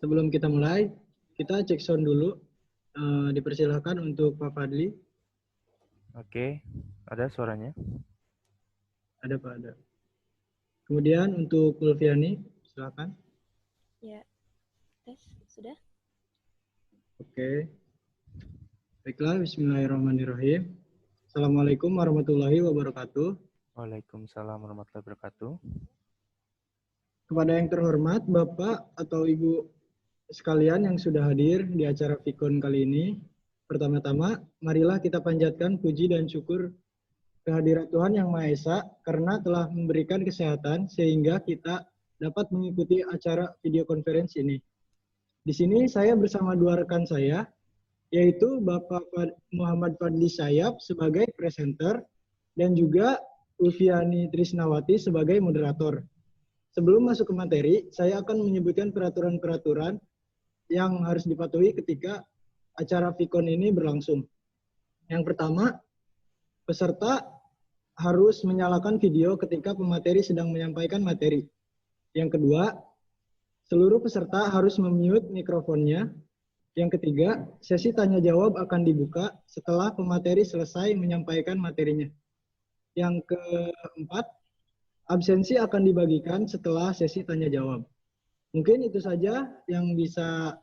Sebelum kita mulai, kita cek sound dulu. Dipersilahkan untuk Pak Fadli. Oke, ada suaranya? Ada Pak, ada. Kemudian untuk Ulfiani, silakan. Ya, tes sudah. Oke. Baiklah, bismillahirrahmanirrahim. Assalamualaikum warahmatullahi wabarakatuh. Waalaikumsalam warahmatullahi wabarakatuh. Kepada yang terhormat Bapak atau Ibu sekalian yang sudah hadir di acara Vikon kali ini, pertama-tama marilah kita panjatkan puji dan syukur kehadirat Tuhan Yang Maha Esa karena telah memberikan kesehatan sehingga kita dapat mengikuti acara video conference ini. Di sini saya bersama dua rekan saya, yaitu Bapak Muhammad Fadli Syayab sebagai presenter dan juga Ulfiani Trisnawati sebagai moderator. Sebelum masuk ke materi, saya akan menyebutkan peraturan-peraturan yang harus dipatuhi ketika acara Vikon ini berlangsung. Yang pertama, peserta harus menyalakan video ketika pemateri sedang menyampaikan materi. Yang kedua, seluruh peserta harus memute mikrofonnya. Yang ketiga, sesi tanya jawab akan dibuka setelah pemateri selesai menyampaikan materinya. Yang keempat, absensi akan dibagikan setelah sesi tanya jawab. Mungkin itu saja yang bisa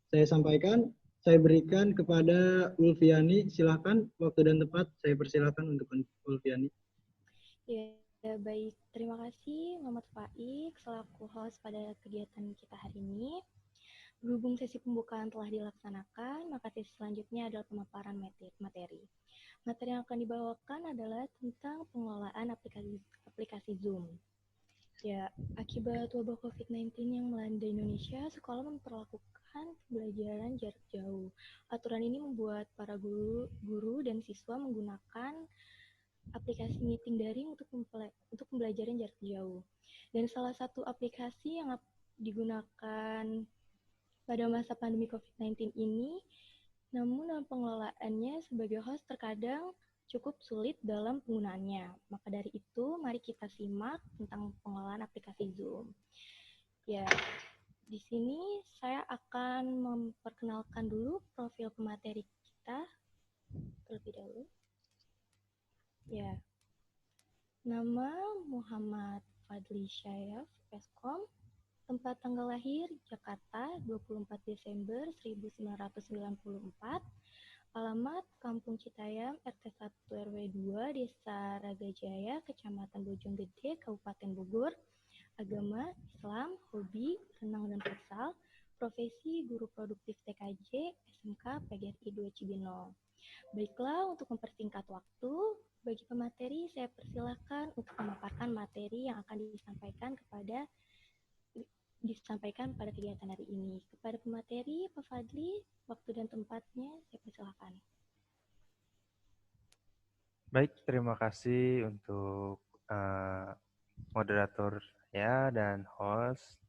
saya sampaikan. Saya berikan kepada Ulfiani. Silahkan, waktu dan tempat saya persilakan untuk Ulfiani. Ya, baik. Terima kasih Muhammad Faik selaku host pada kegiatan kita hari ini. Berhubung sesi pembukaan telah dilaksanakan, maka sesi selanjutnya adalah pemaparan materi. Materi yang akan dibawakan adalah tentang pengelolaan aplikasi Zoom. Ya, akibat wabah COVID-19 yang melanda Indonesia, sekolah memperlakukan pembelajaran jarak jauh. Aturan ini membuat para guru dan siswa menggunakan aplikasi meeting daring untuk pembelajaran jarak jauh. Dan salah satu aplikasi yang digunakan pada masa pandemi COVID-19 ini, namun dalam pengelolaannya sebagai host terkadang cukup sulit dalam penggunaannya. Maka dari itu, mari kita simak tentang pengelolaan aplikasi Zoom. Ya, di sini saya akan memperkenalkan dulu profil pemateri kita terlebih dahulu. Ya, nama Muhammad Fadli Syayab, Peskom, tempat tanggal lahir Jakarta 24 Desember 1994, alamat Kampung Citayam, RT 1 RW 2, Desa Ragajaya, Kecamatan Bojonggede, Kabupaten Bogor, agama Islam, hobi renang dan futsal, profesi guru produktif TKJ, SMK PGRI 2 Cibinong. Baiklah, untuk mempersingkat waktu, bagi pemateri saya persilahkan untuk memaparkan materi yang akan disampaikan pada kegiatan hari ini. Kepada pemateri, Pak Fadli, waktu dan tempatnya saya persilahkan. Baik, terima kasih untuk moderator ya dan host.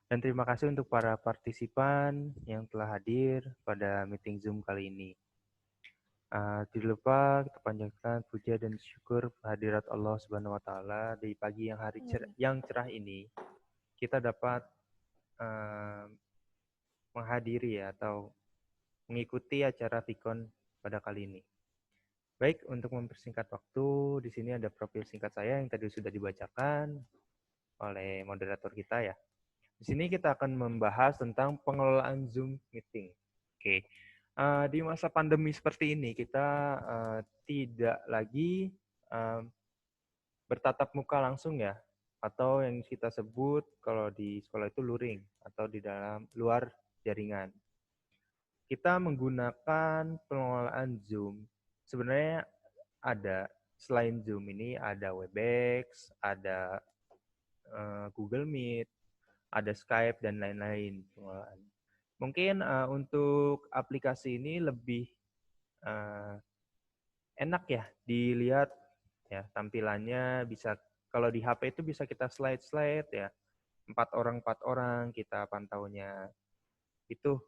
Dan terima kasih untuk para partisipan yang telah hadir pada meeting Zoom kali ini. Tidak lupa kita panjatkan puja dan syukur kehadirat Allah Subhanahu wa taala di pagi yang cerah ini. Kita dapat menghadiri atau mengikuti acara Vikon pada kali ini. Baik, untuk mempersingkat waktu, di sini ada profil singkat saya yang tadi sudah dibacakan oleh moderator kita ya. Di sini kita akan membahas tentang pengelolaan Zoom meeting. Oke. Di masa pandemi seperti ini kita tidak lagi bertatap muka langsung ya, atau yang kita sebut kalau di sekolah itu luring atau di dalam luar jaringan. Kita menggunakan pengelolaan Zoom. Sebenarnya ada selain Zoom ini ada Webex, ada Google Meet, ada Skype dan lain-lain pengelolaan. Mungkin untuk aplikasi ini lebih enak ya dilihat ya tampilannya. Bisa kalau di HP itu bisa kita slide ya, 4 orang kita pantaunya. Itu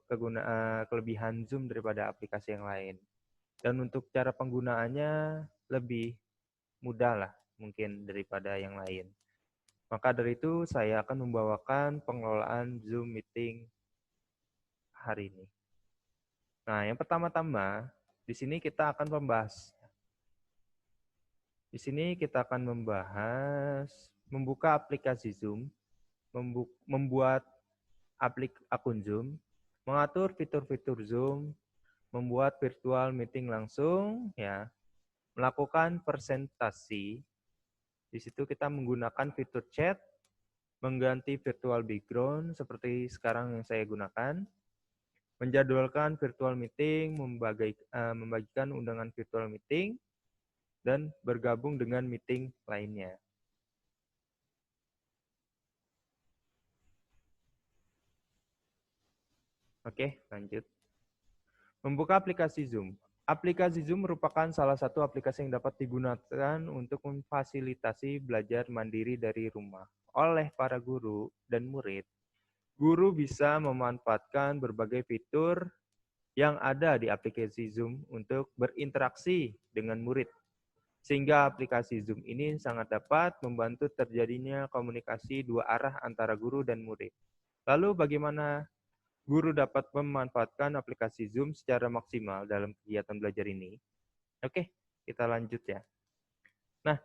kelebihan Zoom daripada aplikasi yang lain. Dan untuk cara penggunaannya lebih mudah lah mungkin daripada yang lain. Maka dari itu saya akan membawakan pengelolaan Zoom meeting hari ini. Nah, yang pertama-tama, di sini kita akan membahas. Di sini kita akan membahas membuka aplikasi Zoom, membuat akun Zoom, mengatur fitur-fitur Zoom, membuat virtual meeting langsung, ya, melakukan presentasi. Di situ kita menggunakan fitur chat, mengganti virtual background seperti sekarang yang saya gunakan, menjadwalkan virtual meeting, membagikan undangan virtual meeting, dan bergabung dengan meeting lainnya. Oke, lanjut. Membuka aplikasi Zoom. Aplikasi Zoom merupakan salah satu aplikasi yang dapat digunakan untuk memfasilitasi belajar mandiri dari rumah. Oleh para guru dan murid, guru bisa memanfaatkan berbagai fitur yang ada di aplikasi Zoom untuk berinteraksi dengan murid. Sehingga aplikasi Zoom ini sangat dapat membantu terjadinya komunikasi dua arah antara guru dan murid. Lalu bagaimana guru dapat memanfaatkan aplikasi Zoom secara maksimal dalam kegiatan belajar ini? Oke, kita lanjut ya. Nah,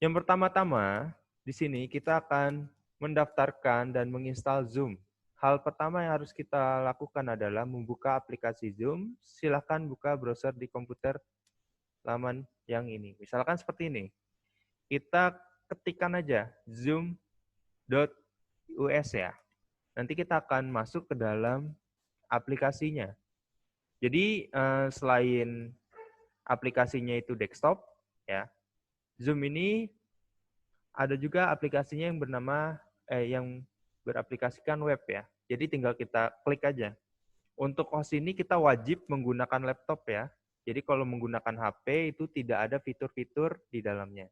yang pertama-tama di sini kita akan mendaftarkan dan menginstal Zoom. Hal pertama yang harus kita lakukan adalah membuka aplikasi Zoom. Silahkan buka browser di komputer laman yang ini. Misalkan seperti ini. Kita ketikkan aja zoom.us ya. Nanti kita akan masuk ke dalam aplikasinya. Jadi selain aplikasinya itu desktop, ya, Zoom ini ada juga aplikasinya yang bernama yang beraplikasikan web ya. Jadi tinggal kita klik aja. Untuk host ini kita wajib menggunakan laptop ya. Jadi kalau menggunakan HP itu tidak ada fitur-fitur di dalamnya.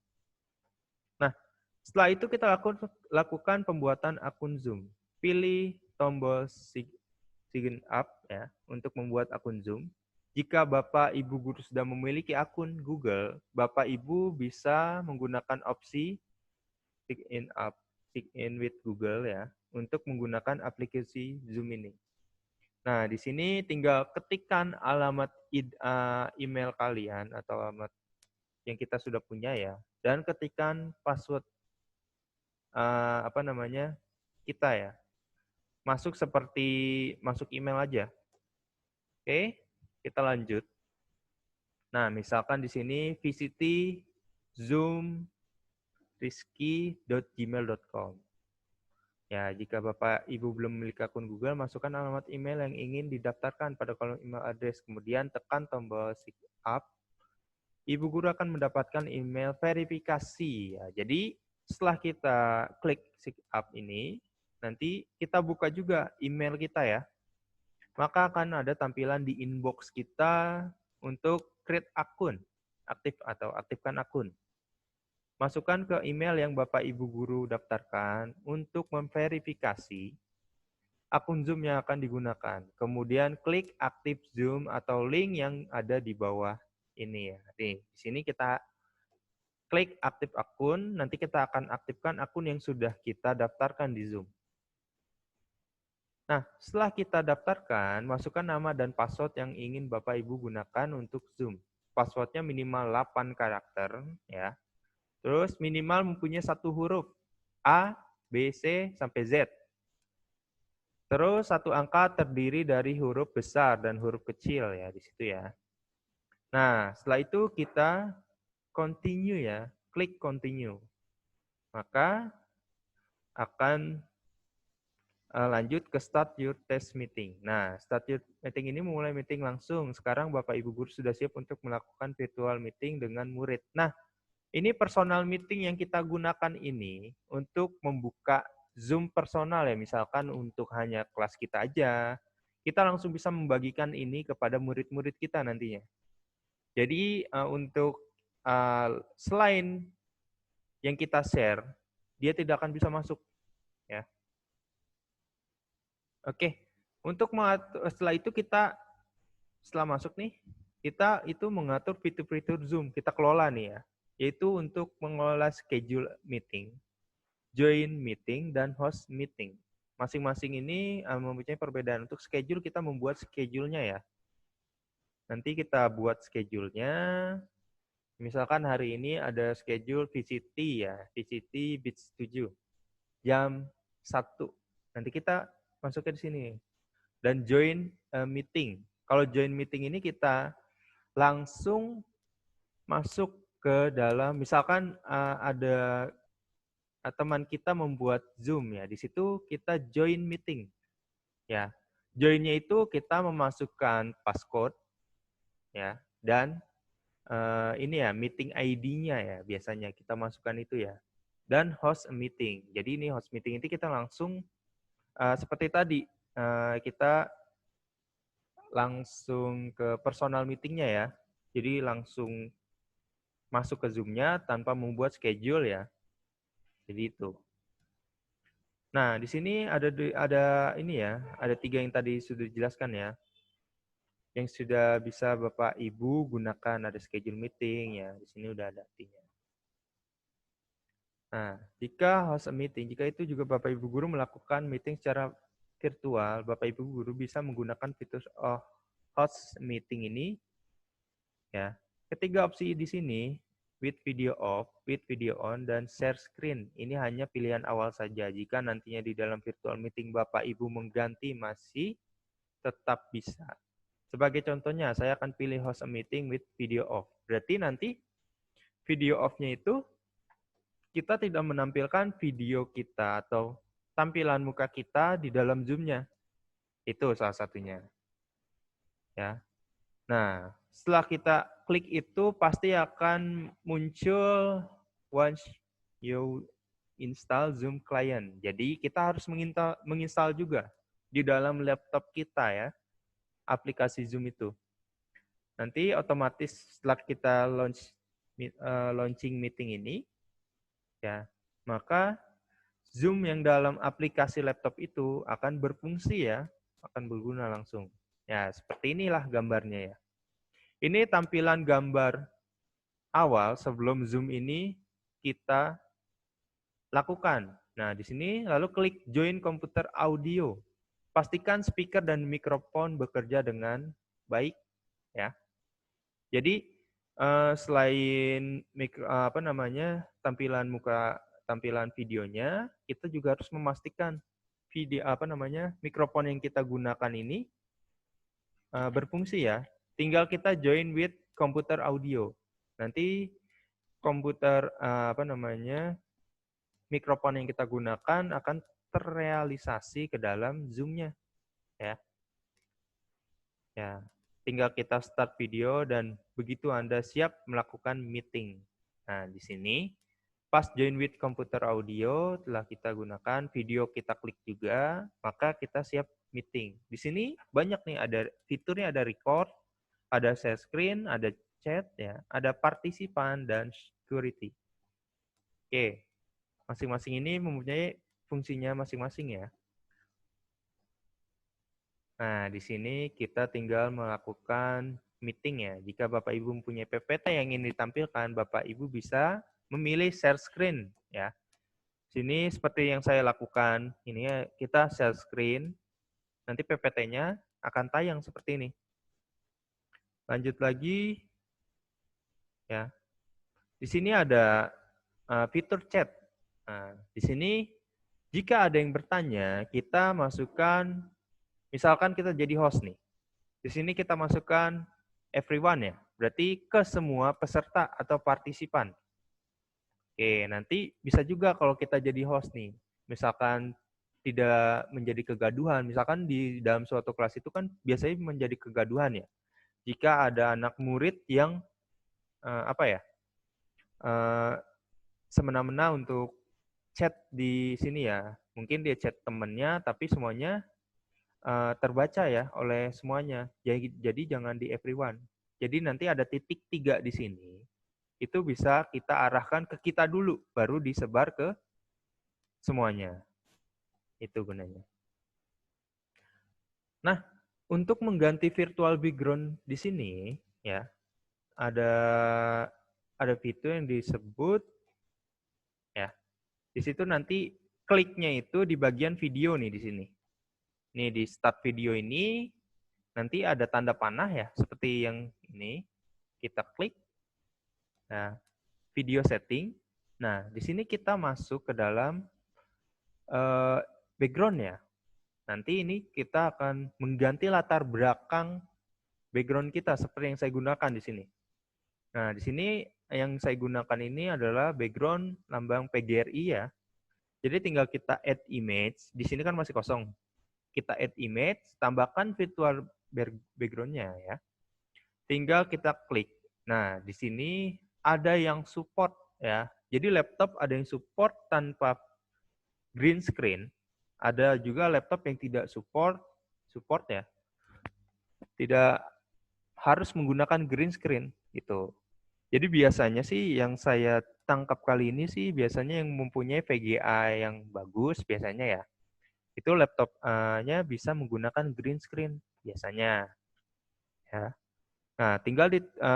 Nah, setelah itu kita lakukan pembuatan akun Zoom. Pilih tombol sign up ya untuk membuat akun Zoom. Jika Bapak Ibu guru sudah memiliki akun Google, Bapak Ibu bisa menggunakan opsi sign in with Google ya untuk menggunakan aplikasi Zoom ini. Nah, di sini tinggal ketikkan alamat email kalian atau alamat yang kita sudah punya ya, dan ketikkan password kita ya. Masuk seperti masuk email aja. Oke, kita lanjut. Nah, misalkan di sini visiti zoomrizky.gmail.com. Ya, jika Bapak Ibu belum memiliki akun Google, masukkan alamat email yang ingin didaftarkan pada kolom email address, kemudian tekan tombol sign up. Ibu guru akan mendapatkan email verifikasi. Ya, jadi setelah kita klik sign up ini, nanti kita buka juga email kita ya. Maka akan ada tampilan di inbox kita untuk create akun, aktifkan akun. Masukkan ke email yang Bapak Ibu guru daftarkan untuk memverifikasi akun Zoom yang akan digunakan. Kemudian klik aktif Zoom atau link yang ada di bawah ini ya. Nih, di sini kita klik aktif akun, nanti kita akan aktifkan akun yang sudah kita daftarkan di Zoom. Nah, setelah kita daftarkan, masukkan nama dan password yang ingin Bapak Ibu gunakan untuk Zoom. Passwordnya minimal 8 karakter ya. Terus minimal mempunyai satu huruf A, B, C, sampai Z. Terus satu angka terdiri dari huruf besar dan huruf kecil ya di situ ya. Nah, setelah itu kita continue ya, klik continue. Maka akan lanjut ke start your test meeting. Nah, start your meeting ini memulai meeting langsung. Sekarang Bapak Ibu guru sudah siap untuk melakukan virtual meeting dengan murid. Nah, ini personal meeting yang kita gunakan ini untuk membuka Zoom personal ya, misalkan untuk hanya kelas kita aja, kita langsung bisa membagikan ini kepada murid-murid kita nantinya. Jadi untuk selain yang kita share, dia tidak akan bisa masuk ya. Oke, untuk setelah itu setelah masuk nih, kita itu mengatur fitur-fitur Zoom, kita kelola nih ya. Yaitu untuk mengelola schedule meeting, join meeting, dan host meeting. masing-masing ini mempunyai perbedaan. Untuk schedule kita membuat schedule-nya ya. Nanti kita buat schedule-nya. Misalkan hari ini ada schedule VCT ya, VCT Beach 7 jam 1. Nanti kita masukkan di sini. Dan join meeting. Kalau join meeting ini kita langsung masuk ke dalam, misalkan ada teman kita membuat Zoom ya, di situ kita join meeting. Ya, join-nya itu kita memasukkan passcode ya, dan ini ya meeting ID-nya ya, biasanya kita masukkan itu ya. Dan host a meeting. Jadi ini host meeting itu kita langsung seperti tadi kita langsung ke personal meeting-nya ya. Jadi langsung masuk ke Zoom-nya tanpa membuat schedule ya. Jadi itu. Nah, di sini ada ini ya, ada 3 yang tadi sudah dijelaskan ya. Yang sudah bisa Bapak Ibu gunakan, ada schedule meeting ya. Di sini udah ada artinya. Nah, jika host a meeting, jika itu juga Bapak Ibu guru melakukan meeting secara virtual, Bapak Ibu guru bisa menggunakan fitur host meeting ini ya. Ketiga opsi di sini, with video off, with video on, dan share screen. Ini hanya pilihan awal saja. Jika nantinya di dalam virtual meeting Bapak Ibu mengganti, masih tetap bisa. Sebagai contohnya, saya akan pilih host a meeting with video off. Berarti nanti video off-nya itu kita tidak menampilkan video kita atau tampilan muka kita di dalam Zoom-nya. Itu salah satunya. Ya. Nah, setelah kita klik itu pasti akan muncul once you install Zoom client. Jadi kita harus menginstal juga di dalam laptop kita ya, aplikasi Zoom itu. Nanti otomatis setelah kita launching meeting ini, ya, maka Zoom yang dalam aplikasi laptop itu akan berfungsi ya, akan berguna langsung. Ya, seperti inilah gambarnya ya. Ini tampilan gambar awal sebelum Zoom ini kita lakukan. Nah, di sini lalu klik join komputer audio. Pastikan speaker dan mikrofon bekerja dengan baik ya. Jadi selain tampilan videonya, kita juga harus memastikan mikrofon yang kita gunakan ini berfungsi ya. Tinggal kita join with komputer audio. Nanti komputer mikrofon yang kita gunakan akan terrealisasi ke dalam Zoom-nya ya. Ya, tinggal kita start video dan begitu Anda siap melakukan meeting. Nah, di sini pas join with computer audio telah kita gunakan, video kita klik juga, maka kita siap meeting. Di sini banyak nih, ada fiturnya, ada record, ada share screen, ada chat ya, ada partisipan dan security. Oke. Masing-masing ini mempunyai fungsinya masing-masing ya. Nah, di sini kita tinggal melakukan meeting ya. Jika Bapak Ibu mempunyai PPT yang ingin ditampilkan, Bapak Ibu bisa memilih share screen ya. Sini seperti yang saya lakukan, ini ya, kita share screen. Nanti PPT-nya akan tayang seperti ini. Lanjut lagi ya. Di sini ada fitur chat. Nah, di sini jika ada yang bertanya, kita masukkan, misalkan kita jadi host nih. Di sini kita masukkan everyone ya. Berarti ke semua peserta atau partisipan. Oke, nanti bisa juga kalau kita jadi host nih. Misalkan tidak menjadi kegaduhan. Misalkan di dalam suatu kelas itu kan biasanya menjadi kegaduhan ya. Jika ada anak murid yang semena-mena untuk chat di sini ya. Mungkin dia chat temennya, tapi semuanya terbaca ya oleh semuanya. Jadi jangan di everyone. Jadi nanti ada titik 3 di sini. Itu bisa kita arahkan ke kita dulu, baru disebar ke semuanya. Itu gunanya. Nah, untuk mengganti virtual background di sini ya, ada fitur yang disebut ya. Di situ nanti kliknya itu di bagian video nih di sini. Nih di start video ini nanti ada tanda panah ya, seperti yang ini. Kita klik. Nah, video setting. Nah, di sini kita masuk ke dalam background ya. Nanti ini kita akan mengganti latar belakang background kita seperti yang saya gunakan di sini. Nah, di sini yang saya gunakan ini adalah background lambang PGRI ya. Jadi tinggal kita add image. Di sini kan masih kosong. Kita add image, tambahkan virtual background-nya ya. Tinggal kita klik. Nah, di sini ada yang support ya. Jadi laptop ada yang support tanpa green screen. Ada juga laptop yang tidak support ya. Tidak harus menggunakan green screen gitu. Jadi biasanya sih yang saya tangkap kali ini sih biasanya yang mempunyai VGA yang bagus biasanya ya. Itu laptopnya bisa menggunakan green screen biasanya ya. Nah, tinggal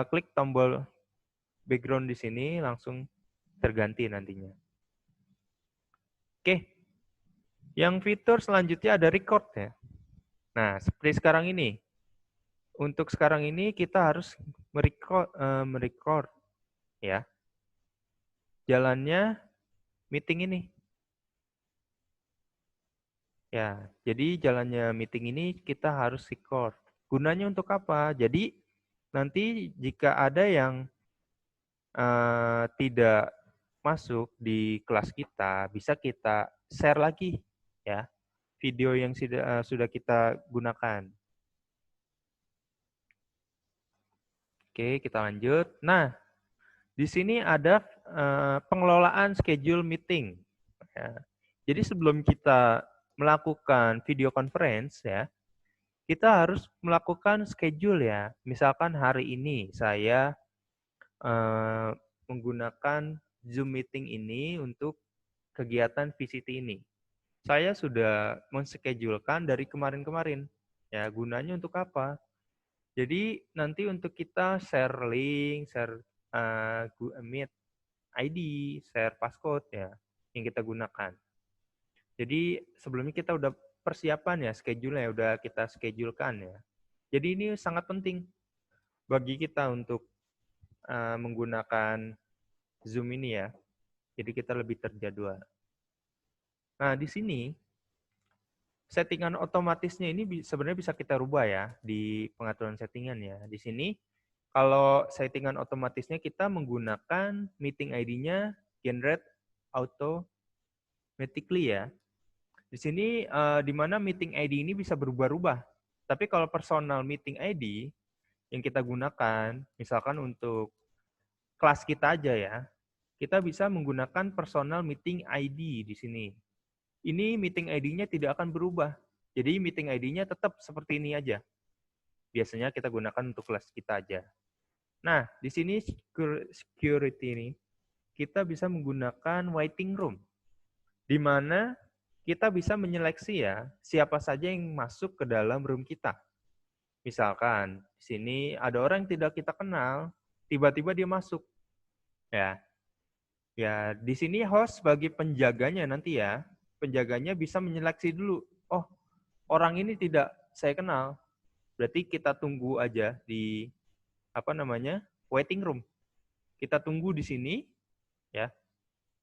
klik tombol background di sini langsung terganti nantinya. Oke. Yang fitur selanjutnya ada record ya. Nah, seperti sekarang ini. Untuk sekarang ini kita harus merecord ya. Jalannya meeting ini. Ya, jadi jalannya meeting ini kita harus record. Gunanya untuk apa? Jadi nanti jika ada yang tidak masuk di kelas kita, bisa kita share lagi ya video yang sudah kita gunakan. Oke, kita lanjut. Nah, di sini ada pengelolaan schedule meeting. Ya. Jadi sebelum kita melakukan video conference ya, kita harus melakukan schedule ya. Misalkan hari ini saya menggunakan Zoom meeting ini untuk kegiatan VCT ini. Saya sudah menschedulekan dari kemarin-kemarin. Ya, gunanya untuk apa? Jadi nanti untuk kita share link, share Meet ID, share passcode ya yang kita gunakan. Jadi sebelumnya kita udah persiapan ya schedule-nya udah kita schedulekan ya. Jadi ini sangat penting bagi kita untuk menggunakan Zoom ini ya. Jadi kita lebih terjadwal. Nah, di sini settingan otomatisnya ini sebenarnya bisa kita rubah ya di pengaturan settingan ya. Di sini kalau settingan otomatisnya kita menggunakan meeting ID-nya generate automatically ya. Di sini di mana meeting ID ini bisa berubah-ubah. Tapi kalau personal meeting ID yang kita gunakan, misalkan untuk kelas kita aja ya, kita bisa menggunakan personal meeting ID di sini. Ini meeting ID-nya tidak akan berubah. Jadi meeting ID-nya tetap seperti ini aja. Biasanya kita gunakan untuk kelas kita aja. Nah, di sini security ini kita bisa menggunakan waiting room, di mana kita bisa menyeleksi ya siapa saja yang masuk ke dalam room kita. Misalkan di sini ada orang yang tidak kita kenal, tiba-tiba dia masuk. Ya. Ya, di sini host sebagai penjaganya nanti ya. Penjaganya bisa menyeleksi dulu. Oh, orang ini tidak saya kenal. Berarti kita tunggu aja di waiting room. Kita tunggu di sini ya.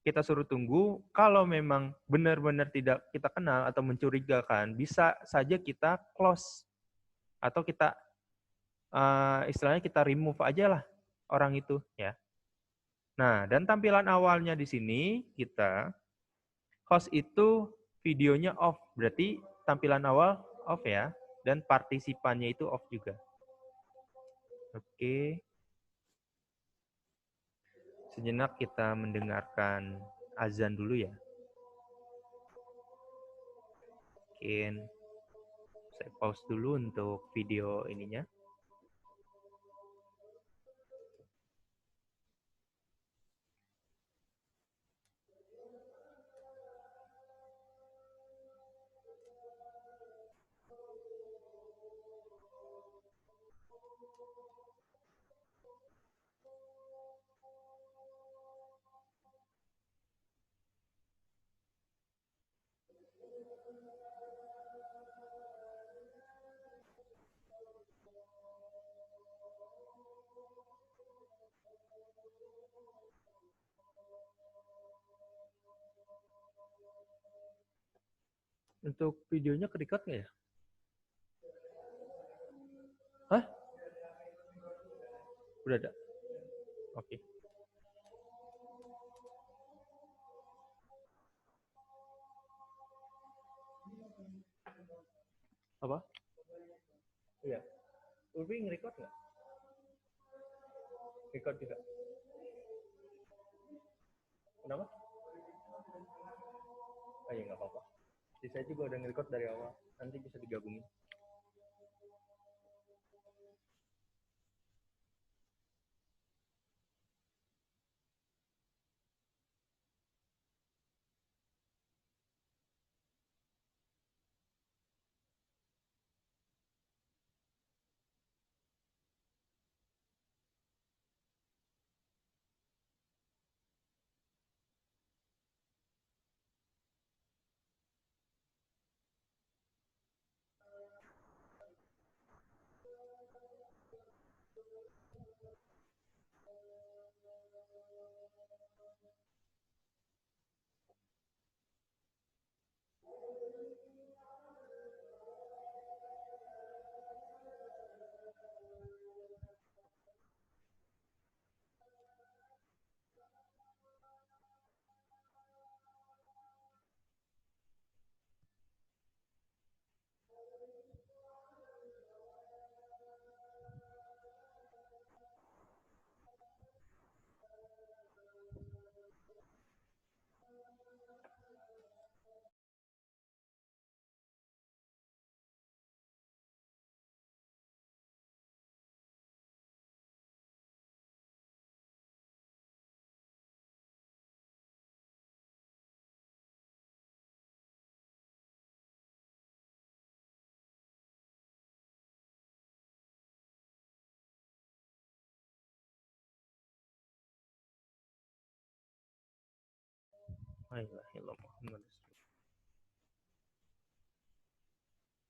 Kita suruh tunggu, kalau memang benar-benar tidak kita kenal atau mencurigakan, bisa saja kita close atau kita istilahnya kita remove aja lah orang itu ya. Nah, dan tampilan awalnya di sini kita host itu videonya off, berarti tampilan awal off ya, dan partisipannya itu off juga. Oke. Sejenak kita mendengarkan azan dulu ya. Mungkin saya pause dulu untuk video ininya. Untuk videonya ke-record nggak ya? Hah? Udah ada? Oke. Apa? Iya. Urbi nge-record nggak? Record juga. Kenapa? Oh iya, nggak apa-apa. Jadi saya juga udah nge-record dari awal. Nanti bisa digabungin.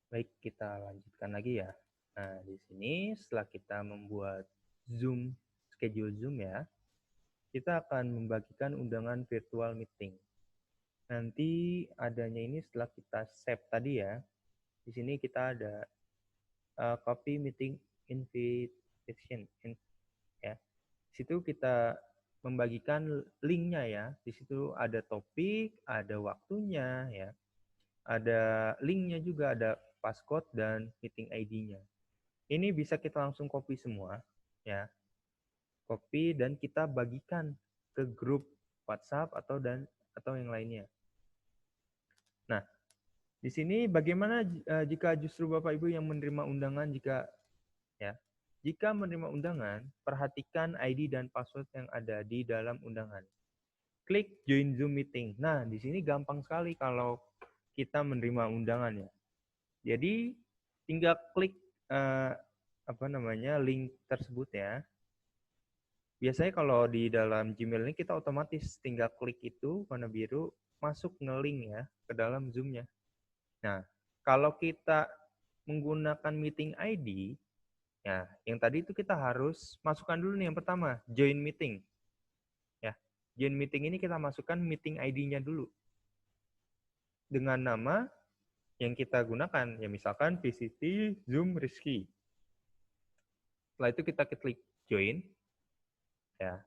Baik, kita lanjutkan lagi ya. Nah, di sini setelah kita membuat schedule Zoom ya, kita akan membagikan undangan virtual meeting. Nanti adanya ini setelah kita save tadi ya. Di sini kita ada copy meeting invitation ya. Di situ kita membagikan linknya ya. Di situ ada topik, ada waktunya ya. Ada linknya juga, ada passcode dan meeting ID-nya. Ini bisa kita langsung copy semua ya. Copy dan kita bagikan ke grup WhatsApp atau yang lainnya. Nah, di sini bagaimana jika justru Bapak Ibu yang menerima undangan jika menerima undangan, perhatikan ID dan password yang ada di dalam undangan. Klik join Zoom meeting. Nah, di sini gampang sekali kalau kita menerima undangan ya. Jadi tinggal klik link tersebut ya. Biasanya kalau di dalam Gmail ini kita otomatis tinggal klik itu warna biru, masuk nge-link ya ke dalam Zoom-nya. Nah, kalau kita menggunakan meeting ID, ya, yang tadi itu kita harus masukkan dulu nih yang pertama, join meeting. Ya, join meeting ini kita masukkan meeting ID-nya dulu. Dengan nama yang kita gunakan, ya misalkan VCT Zoom Rizky. Setelah itu kita klik join, ya,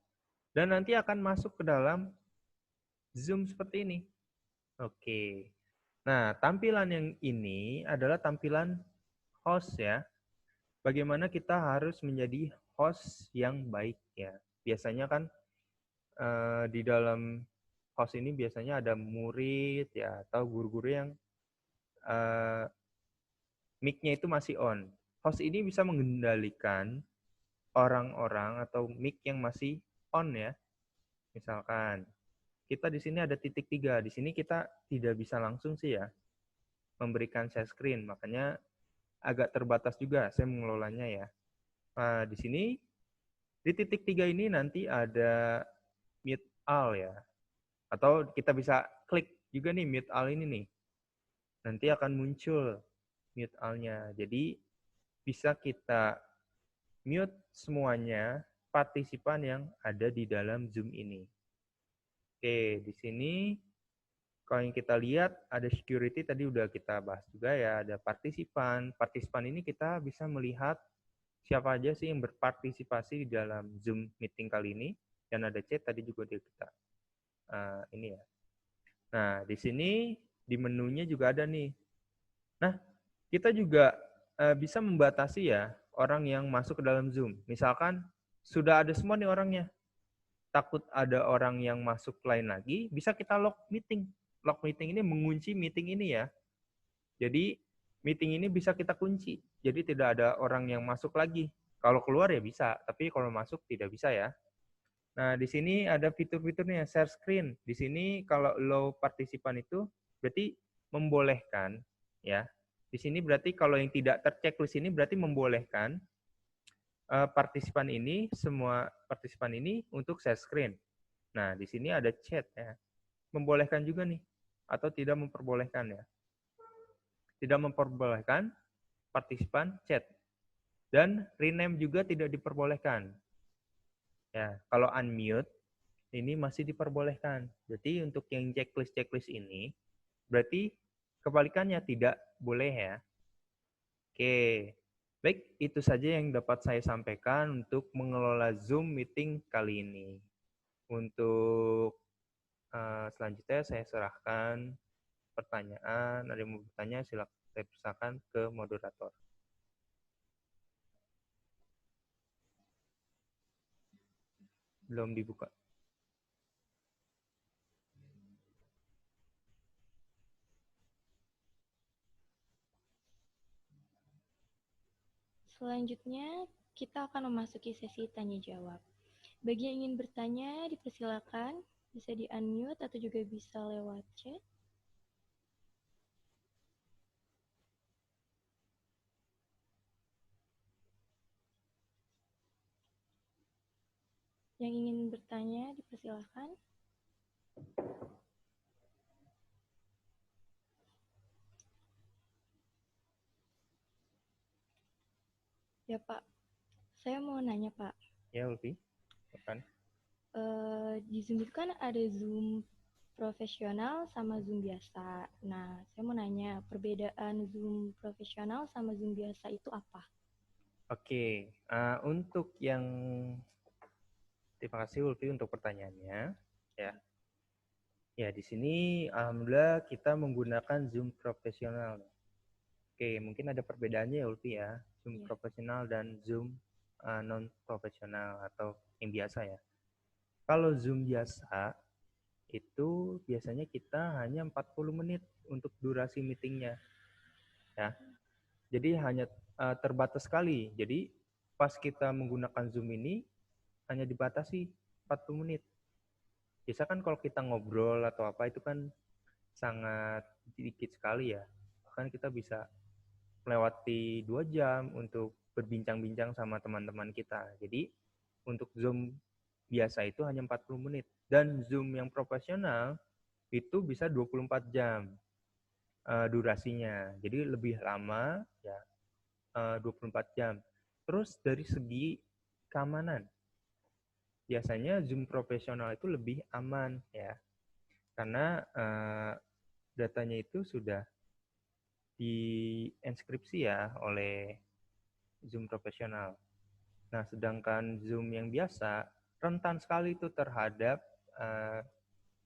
dan nanti akan masuk ke dalam Zoom seperti ini. Oke. Nah, tampilan yang ini adalah tampilan host ya. Bagaimana kita harus menjadi host yang baik ya. Biasanya kan di dalam host ini biasanya ada murid ya atau guru-guru yang mic-nya itu masih on. Host ini bisa mengendalikan orang-orang atau mic yang masih on ya. Misalkan kita di sini ada titik 3. Di sini kita tidak bisa langsung sih ya memberikan share screen, makanya agak terbatas juga saya mengelolanya ya. Nah, di sini di titik 3 ini nanti ada mute all ya. Atau kita bisa klik juga nih mute all ini nih. nanti akan muncul mute all-nya. Jadi bisa kita mute semuanya partisipan yang ada di dalam Zoom ini. Oke, di sini kalau yang kita lihat ada security tadi udah kita bahas juga ya, ada partisipan. Partisipan ini kita bisa melihat siapa aja sih yang berpartisipasi di dalam Zoom meeting kali ini. Dan ada chat tadi juga kita ini ya. Nah, di sini di menunya juga ada nih. Nah, kita juga bisa membatasi ya orang yang masuk ke dalam Zoom. Misalkan sudah ada semua nih orangnya. Takut ada orang yang masuk lain lagi, bisa kita lock meeting. Lock meeting ini mengunci meeting ini ya. Jadi meeting ini bisa kita kunci. Jadi tidak ada orang yang masuk lagi. Kalau keluar ya bisa, tapi kalau masuk tidak bisa ya. Nah, di sini ada fitur-fiturnya, share screen. Di sini kalau low partisipan itu berarti membolehkan ya. Di sini berarti kalau yang tidak terchecklist ini berarti membolehkan partisipan ini, semua partisipan ini untuk share screen. Nah, di sini ada chat ya. Membolehkan juga nih atau tidak memperbolehkan ya. Tidak memperbolehkan partisipan chat. Dan rename juga tidak diperbolehkan. Ya, kalau unmute ini masih diperbolehkan. Jadi untuk yang checklist ini berarti kebalikannya tidak boleh ya. Oke. Baik, itu saja yang dapat saya sampaikan untuk mengelola Zoom meeting kali ini. Untuk selanjutnya saya serahkan pertanyaan. Ada yang mau bertanya, silakan ke moderator. Belum dibuka. Selanjutnya, kita akan memasuki sesi tanya-jawab. Bagi yang ingin bertanya, dipersilakan. Bisa di-unmute atau juga bisa lewat chat. Yang ingin bertanya, dipersilakan. Ya, Pak. Saya mau nanya, Pak. Ya, Ulfi. Bukan. Di Zoom itu kan ada Zoom profesional sama Zoom biasa. Nah, saya mau nanya, perbedaan Zoom profesional sama Zoom biasa itu apa? Oke, untuk yang terima kasih Ulfi untuk pertanyaannya. Ya, ya di sini alhamdulillah kita menggunakan Zoom profesional. Oke, mungkin ada perbedaannya ya Ulfi ya, Zoom profesional dan Zoom non profesional atau yang biasa ya. Kalau Zoom biasa itu biasanya kita hanya 40 menit untuk durasi meetingnya. Ya. Jadi hanya terbatas sekali. Jadi pas kita menggunakan Zoom ini hanya dibatasi 40 menit. Biasa kan kalau kita ngobrol atau apa itu kan sangat sedikit sekali ya. Bahkan kita bisa melewati 2 jam untuk berbincang-bincang sama teman-teman kita. Jadi untuk Zoom biasa itu hanya 40 menit. Dan Zoom yang profesional itu bisa 24 jam durasinya. Jadi lebih lama ya 24 jam. Terus dari segi keamanan, biasanya Zoom profesional itu lebih aman ya. Karena datanya itu sudah dienskripsi ya oleh Zoom profesional. Nah, sedangkan Zoom yang biasa rentan sekali itu terhadap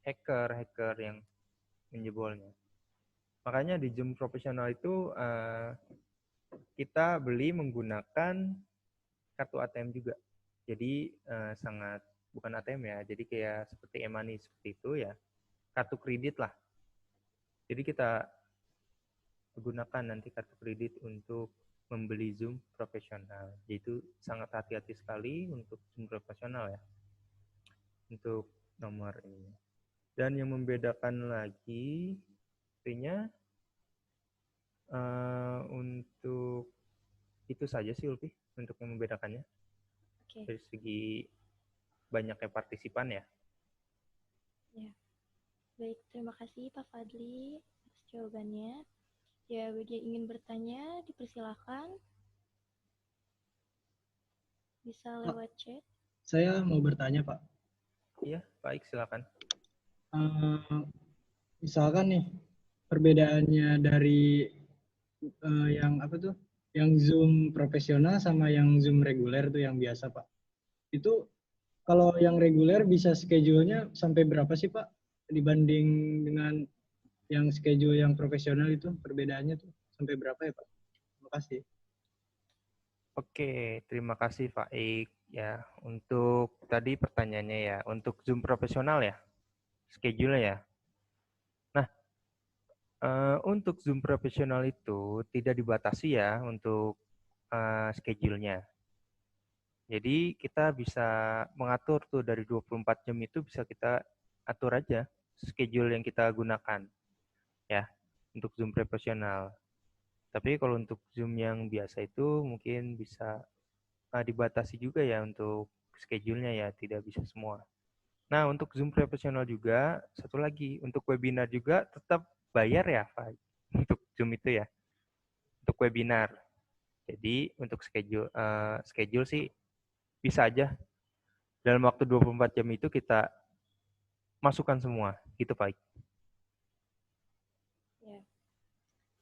hacker yang menjebolnya. Makanya di Zoom profesional itu kita beli menggunakan kartu ATM juga. Jadi sangat bukan ATM ya, jadi kayak seperti e-money seperti itu ya, kartu kredit lah. Jadi kita gunakan nanti kartu kredit untuk membeli Zoom profesional. Itu sangat hati-hati sekali untuk Zoom profesional ya, untuk nomor ini. Dan yang membedakan lagi, artinya untuk itu saja sih Ulfi untuk yang membedakannya. Oke. Dari segi banyaknya partisipan ya. Ya. Baik, terima kasih Pak Fadli atas jawabannya. Ya, bagi yang ingin bertanya, dipersilakan. Bisa lewat chat. Saya mau bertanya, Pak. Iya, baik, silakan. Eh, Misalkan nih, perbedaannya dari yang apa tuh? Yang Zoom profesional sama yang Zoom reguler tuh yang biasa, Pak. Itu kalau yang reguler bisa schedule-nya sampai berapa sih, Pak? Dibanding dengan yang schedule yang profesional itu perbedaannya tuh sampai berapa ya, Pak? Terima kasih. Oke, terima kasih Pak Ik. Ya, untuk tadi pertanyaannya ya, untuk Zoom profesional ya, schedule ya. Nah, untuk Zoom profesional itu tidak dibatasi ya untuk schedule-nya. Jadi kita bisa mengatur tuh dari 24 jam itu bisa kita atur aja schedule yang kita gunakan ya untuk Zoom profesional. Tapi kalau untuk Zoom yang biasa itu mungkin bisa dibatasi juga ya untuk schedule-nya ya, tidak bisa semua. Nah, untuk Zoom profesional juga, satu lagi, untuk webinar juga tetap bayar ya, Pak, untuk Zoom itu ya, untuk webinar. Jadi, untuk schedule sih bisa aja dalam waktu 24 jam itu kita masukkan semua, gitu Pak. Ya.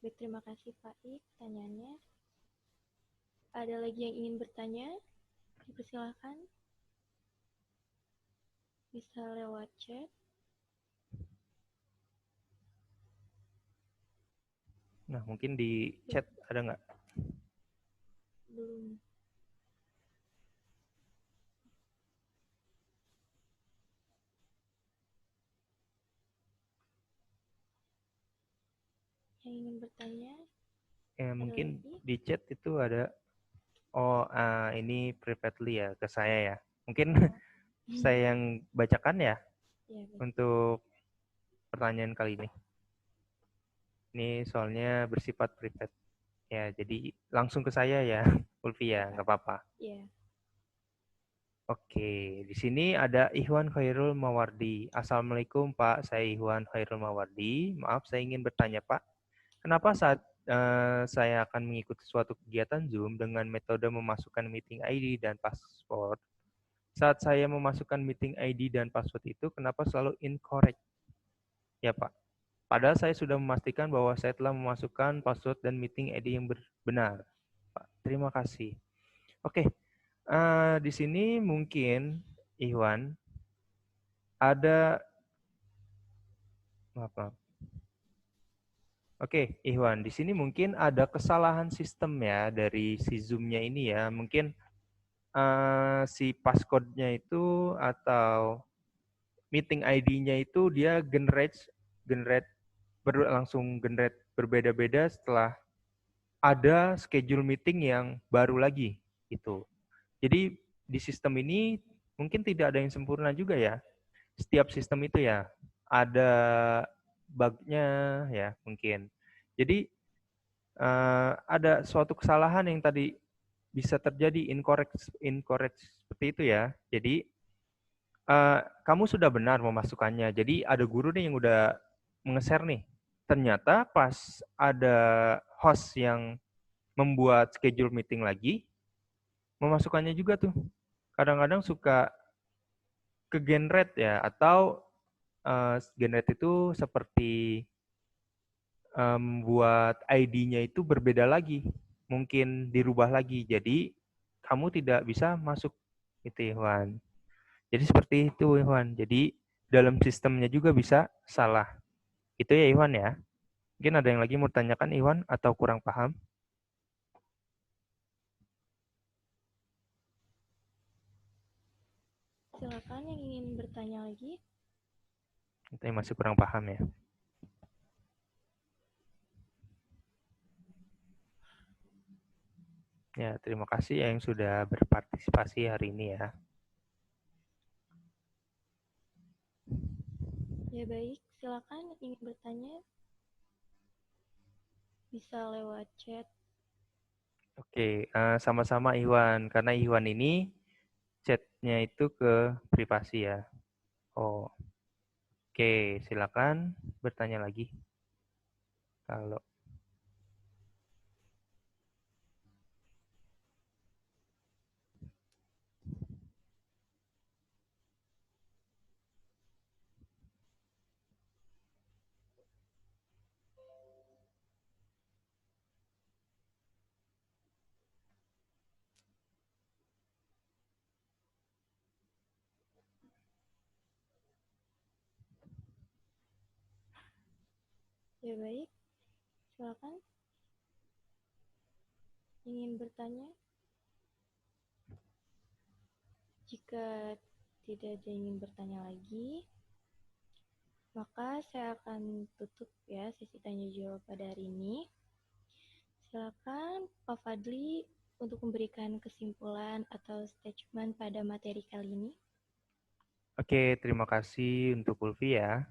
Baik, terima kasih Pak Ik pertanyaannya. Ada lagi yang ingin bertanya? Dipersilakan. Bisa lewat chat. Nah, mungkin di chat ada nggak? Belum. Yang ingin bertanya? Mungkin lagi? di chat itu ada, ini privately ya ke saya ya. Mungkin saya yang bacakan ya Ya, untuk pertanyaan kali ini. Ini soalnya bersifat private. Ya, jadi langsung ke saya ya, Ulfi ya, nggak apa-apa. Ya. Oke, di sini ada Ikhwan Khairul Mawardi. Assalamualaikum Pak, saya Ikhwan Khairul Mawardi. Maaf, saya ingin bertanya Pak, kenapa saat saya akan mengikuti suatu kegiatan Zoom dengan metode memasukkan meeting ID dan password, saat saya memasukkan meeting ID dan password itu, kenapa selalu incorrect? Ya Pak, padahal saya sudah memastikan bahwa saya telah memasukkan password dan meeting ID yang benar. Pak, terima kasih. Oke, di sini mungkin Iwan ada apa? Oke, Iwan, di sini mungkin ada kesalahan sistem ya dari si Zoom-nya ini ya. Mungkin si passcode-nya itu atau meeting ID-nya itu dia generate langsung generate berbeda-beda setelah ada schedule meeting yang baru lagi gitu. Jadi di sistem ini mungkin tidak ada yang sempurna juga ya. Setiap sistem itu ya ada bug-nya ya mungkin. Jadi ada suatu kesalahan yang tadi bisa terjadi incorrect seperti itu ya. Jadi kamu sudah benar memasukkannya. Jadi ada guru nih yang udah nge-share nih. Ternyata pas ada host yang membuat schedule meeting lagi, memasukkannya juga tuh. Kadang-kadang suka ke generate ya, atau generate itu seperti buat ID-nya itu berbeda lagi, mungkin dirubah lagi. Jadi kamu tidak bisa masuk itu, Iwan. Jadi seperti itu, Iwan. Jadi dalam sistemnya juga bisa salah. Itu ya, Iwan ya. Mungkin ada yang lagi mau tanyakan, Iwan, atau kurang paham? Silakan yang ingin bertanya lagi. Itu yang masih kurang paham ya. Ya, terima kasih ya yang sudah berpartisipasi hari ini ya. Ya baik, silakan yang ingin bertanya. Bisa lewat chat. Oke, sama-sama Iwan. Karena Iwan ini chatnya itu ke privasi ya. Oh, oke, silakan bertanya lagi. Kalau Ya baik, silakan. Ingin bertanya? Jika tidak ada yang ingin bertanya lagi, maka saya akan tutup ya sesi tanya jawab pada hari ini. Silakan Pak Fadli untuk memberikan kesimpulan atau statement pada materi kali ini. Oke, terima kasih untuk Ulfi ya.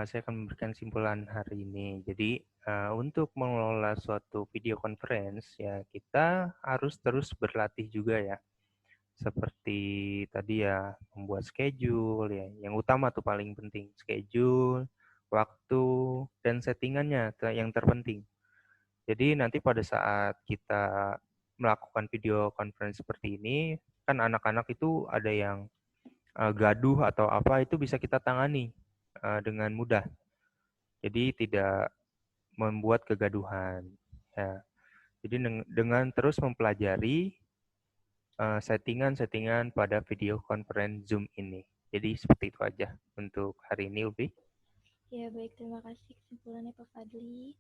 Saya akan memberikan kesimpulan hari ini. Jadi, untuk mengelola suatu video conference, ya kita harus terus berlatih juga ya. Seperti tadi ya, membuat schedule ya. Yang utama tuh paling penting, schedule, waktu, dan settingannya yang terpenting. Jadi nanti pada saat kita melakukan video conference seperti ini, kan anak-anak itu ada yang gaduh atau apa, itu bisa kita tangani dengan mudah. Jadi tidak membuat kegaduhan. Ya. Jadi dengan terus mempelajari settingan-settingan pada video conference Zoom ini. Jadi seperti itu aja untuk hari ini, Ubi. Ya baik, terima kasih kesimpulannya Pak Fadli.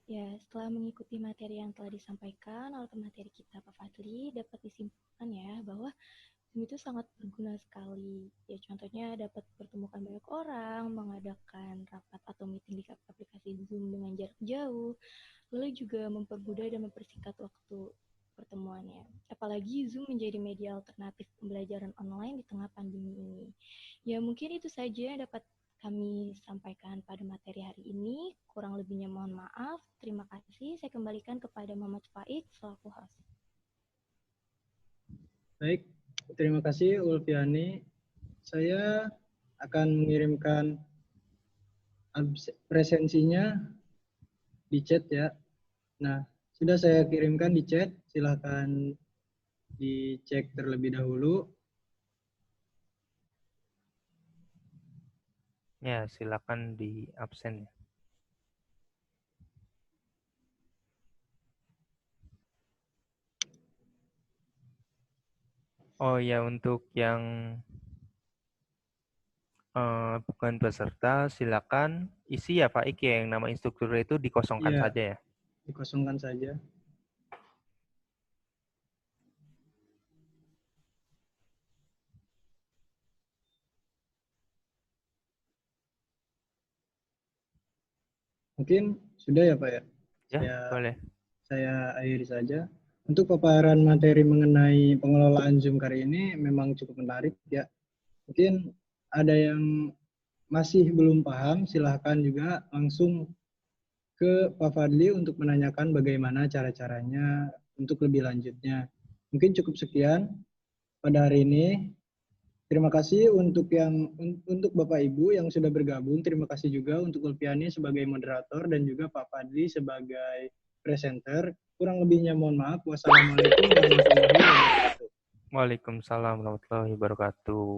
Ya, setelah mengikuti materi yang telah disampaikan oleh pemateri kita Pak Fadli, dapat disimpulkan ya bahwa Zoom itu sangat berguna sekali. Ya, contohnya dapat pertemukan banyak orang, mengadakan rapat atau meeting di aplikasi Zoom dengan jarak jauh, lalu juga mempermudah dan mempersingkat waktu pertemuannya. Apalagi Zoom menjadi media alternatif pembelajaran online di tengah pandemi ini. Ya, mungkin itu saja yang dapat kami sampaikan pada materi hari ini. Kurang lebihnya mohon maaf. Terima kasih. Saya kembalikan kepada Muhammad Faik selaku host. Baik, terima kasih Ulfiani. Saya akan mengirimkan presensinya di chat ya. Nah, sudah saya kirimkan di chat. Silahkan dicek terlebih dahulu. Ya, silakan di absen. Oh ya, untuk yang bukan peserta, silakan isi ya Pak Ik, yang nama instruktur itu dikosongkan Iya, saja ya. dikosongkan saja. Mungkin sudah ya Pak ya? Ya, boleh. Saya akhiri saja. Untuk paparan materi mengenai pengelolaan Zoom kali ini memang cukup menarik ya. Mungkin ada yang masih belum paham, silahkan juga langsung ke Pak Fadli untuk menanyakan bagaimana cara-caranya untuk lebih lanjutnya. Mungkin cukup sekian pada hari ini. Terima kasih untuk Bapak Ibu yang sudah bergabung. Terima kasih juga untuk Ulfiani sebagai moderator dan juga Pak Fadli sebagai presenter. Kurang lebihnya mohon maaf. Wassalamualaikum warahmatullahi wabarakatuh. Waalaikumsalam warahmatullahi wabarakatuh.